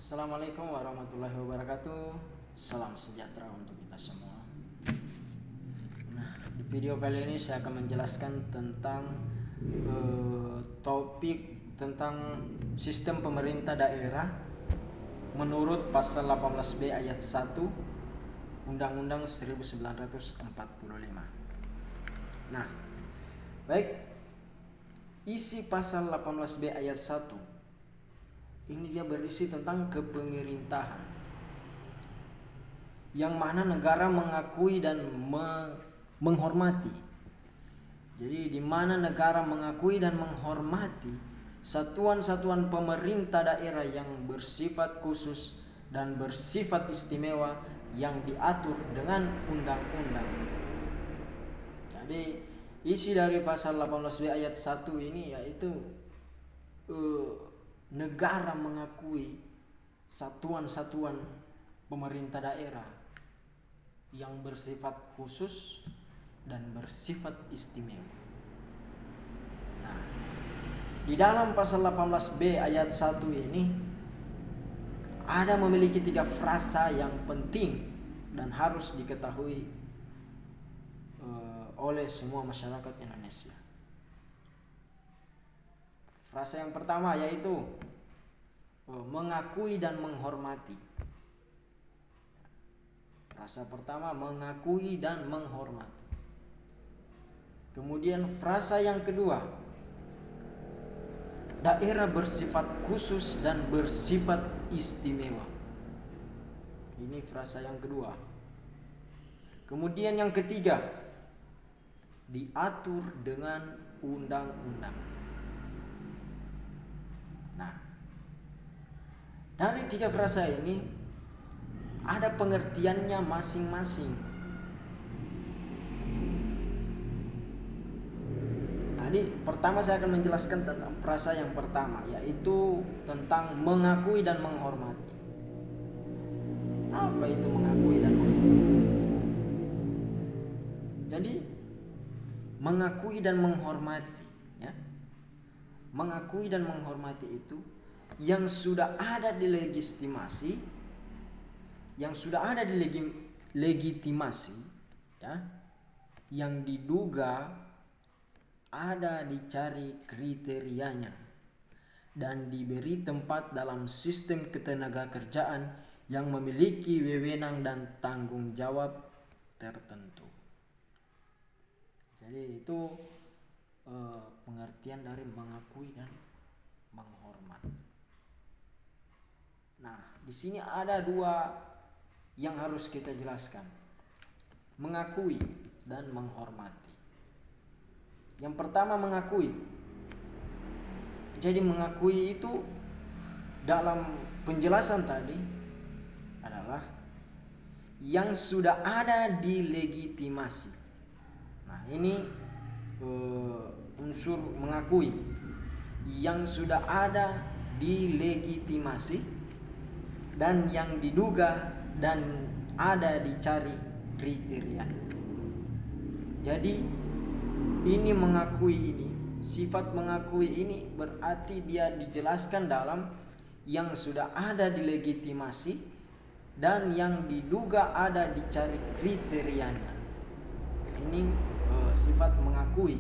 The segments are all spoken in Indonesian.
Assalamualaikum warahmatullahi wabarakatuh. Salam sejahtera untuk kita semua. Nah, di video kali ini saya akan menjelaskan tentang topik tentang sistem pemerintah daerah menurut pasal 18B ayat 1 Undang-Undang 1945. Nah, baik, isi pasal 18B ayat 1 ini dia berisi tentang kepemerintahan, yang mana negara mengakui dan menghormati. Jadi di mana negara mengakui dan menghormati satuan-satuan pemerintah daerah yang bersifat khusus dan bersifat istimewa yang diatur dengan undang-undang. Jadi isi dari pasal 18B ayat 1 ini yaitu negara mengakui satuan-satuan pemerintah daerah yang bersifat khusus dan bersifat istimewa. Nah, di dalam pasal 18B ayat 1 ini ada memiliki 3 frasa yang penting dan harus diketahui oleh semua masyarakat Indonesia. Frasa yang pertama yaitu mengakui dan menghormati. Frasa pertama mengakui dan menghormati. Kemudian frasa yang kedua, daerah bersifat khusus dan bersifat istimewa. Ini frasa yang kedua. Kemudian yang ketiga, diatur dengan undang-undang. Nah, dari 3 frasa ini ada pengertiannya masing-masing. Jadi pertama saya akan menjelaskan tentang frasa yang pertama, yaitu tentang mengakui dan menghormati. Apa itu mengakui dan menghormati? Jadi mengakui dan menghormati, ya. Mengakui dan menghormati itu yang sudah ada di legitimasi, ya, yang diduga ada dicari kriterianya dan diberi tempat dalam sistem ketenagakerjaan yang memiliki wewenang dan tanggung jawab tertentu. Jadi itu pengertian dari mengakui dan menghormati. Nah, di sini ada 2 yang harus kita jelaskan. Mengakui dan menghormati. Yang pertama mengakui. Jadi mengakui itu dalam penjelasan tadi adalah yang sudah ada di legitimasi. Nah, ini unsur mengakui yang sudah ada di legitimasi dan yang diduga dan ada dicari kriteria. Jadi ini mengakui ini, sifat mengakui ini berarti dia dijelaskan dalam yang sudah ada di legitimasi dan yang diduga ada dicari kriterianya. Ini sifat mengakui.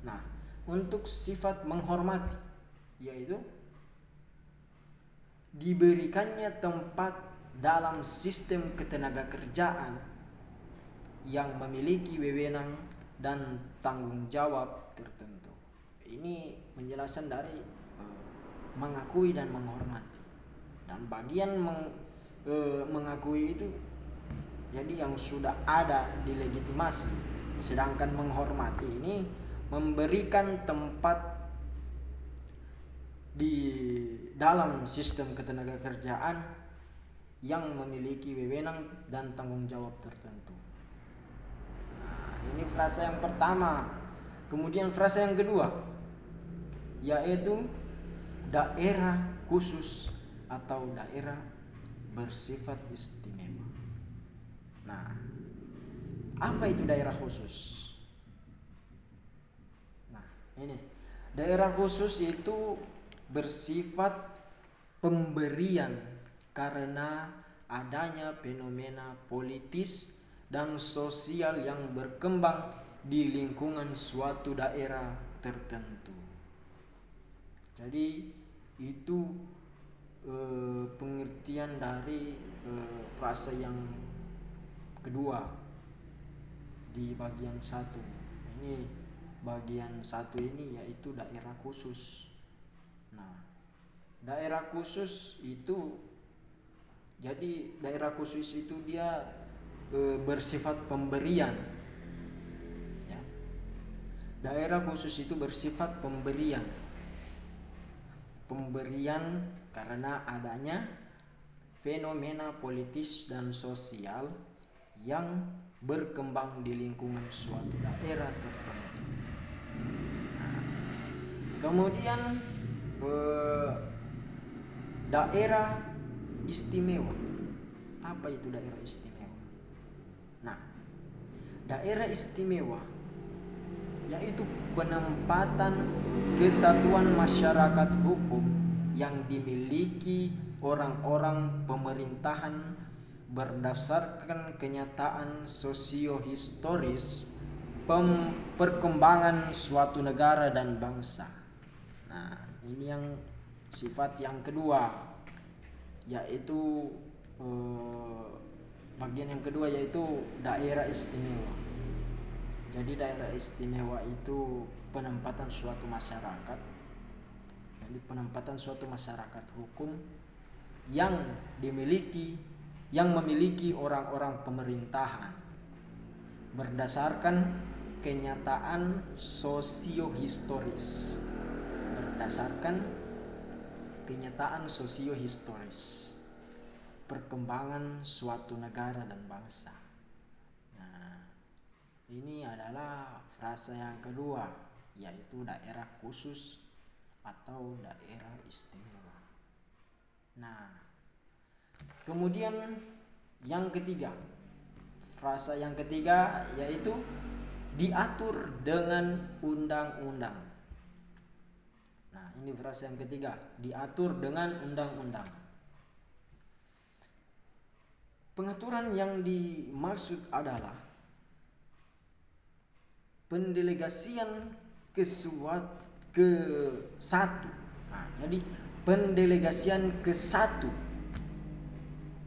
Nah, untuk sifat menghormati yaitu diberikannya tempat dalam sistem ketenagakerjaan yang memiliki wewenang dan tanggung jawab tertentu. Ini penjelasan dari mengakui dan menghormati. Dan bagian mengakui itu jadi yang sudah ada di legitimasi. Sedangkan menghormati ini memberikan tempat di dalam sistem ketenagakerjaan yang memiliki wewenang dan tanggung jawab tertentu. Nah, ini frasa yang pertama. Kemudian frasa yang kedua yaitu daerah khusus atau daerah bersifat istimewa. Nah, apa itu daerah khusus? Nah, ini daerah khusus itu bersifat pemberian karena adanya fenomena politis dan sosial yang berkembang di lingkungan suatu daerah tertentu. Jadi itu pengertian dari frase yang kedua di bagian satu. Ini bagian satu ini yaitu daerah khusus. Nah, daerah khusus itu, jadi daerah khusus itu dia bersifat pemberian. Ya. Daerah khusus itu bersifat pemberian. Pemberian karena adanya fenomena politis dan sosial yang berkembang di lingkungan suatu daerah tertentu. Nah, kemudian daerah istimewa. Apa itu daerah istimewa? Nah, daerah istimewa yaitu penempatan kesatuan masyarakat hukum yang dimiliki orang-orang pemerintahan berdasarkan kenyataan sosiohistoris perkembangan suatu negara dan bangsa. Nah, ini yang sifat yang kedua, yaitu bagian yang kedua yaitu daerah istimewa. Jadi daerah istimewa itu penempatan suatu masyarakat, jadi penempatan suatu masyarakat hukum yang memiliki orang-orang pemerintahan berdasarkan kenyataan sosiohistoris. Berdasarkan kenyataan sosiohistoris perkembangan suatu negara dan bangsa. Ini adalah frase yang kedua, yaitu daerah khusus atau daerah istimewa. Nah, kemudian yang ketiga, frase yang ketiga yaitu diatur dengan undang-undang. Nah, ini frase yang ketiga, diatur dengan undang-undang. Pengaturan yang dimaksud adalah pendelegasian ke satu. Nah, jadi pendelegasian ke satu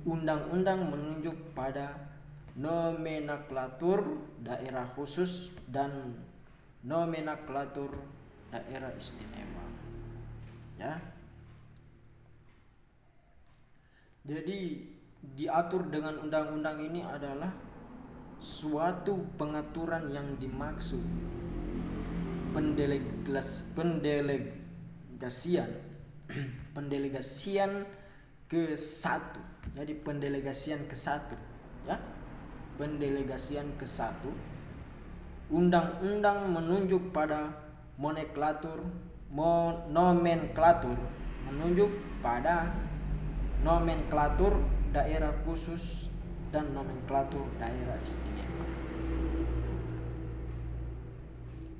undang-undang menunjuk pada nomenklatur daerah khusus dan nomenklatur daerah istimewa. Ya. Jadi diatur dengan undang-undang ini adalah suatu pengaturan yang dimaksud pendelegasian ke satu. Jadi pendelegasian ke satu, ya. Pendelegasian ke satu. Undang-undang menunjuk pada nomenklatur menunjuk pada nomenklatur daerah khusus dan nomenklatur daerah istimewa.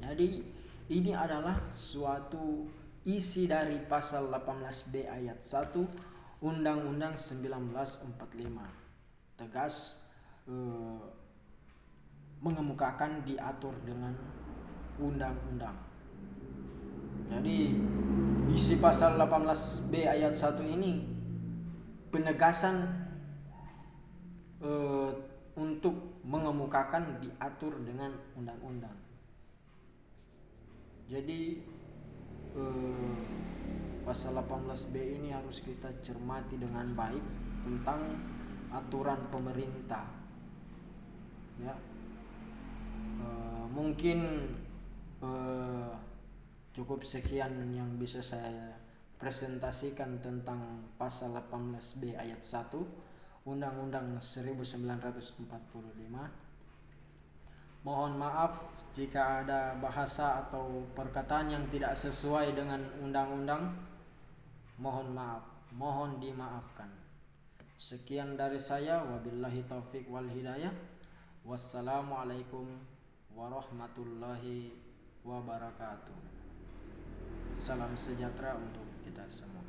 Jadi ini adalah suatu isi dari pasal 18B ayat 1 Undang-Undang 1945. Tegas mengemukakan diatur dengan undang-undang. Jadi isi pasal 18B ayat 1 ini penegasan untuk mengemukakan diatur dengan undang-undang. Jadi pasal 18B ini harus kita cermati dengan baik tentang aturan pemerintah. Ya, mungkin cukup sekian yang bisa saya presentasikan tentang pasal 18B ayat 1 Undang-Undang 1945. Mohon maaf jika ada bahasa atau perkataan yang tidak sesuai dengan undang-undang. Mohon maaf, mohon dimaafkan. Sekian dari saya, wabillahi taufik wal hidayah. Wassalamualaikum warahmatullahi wabarakatuh. Salam sejahtera untuk kita semua.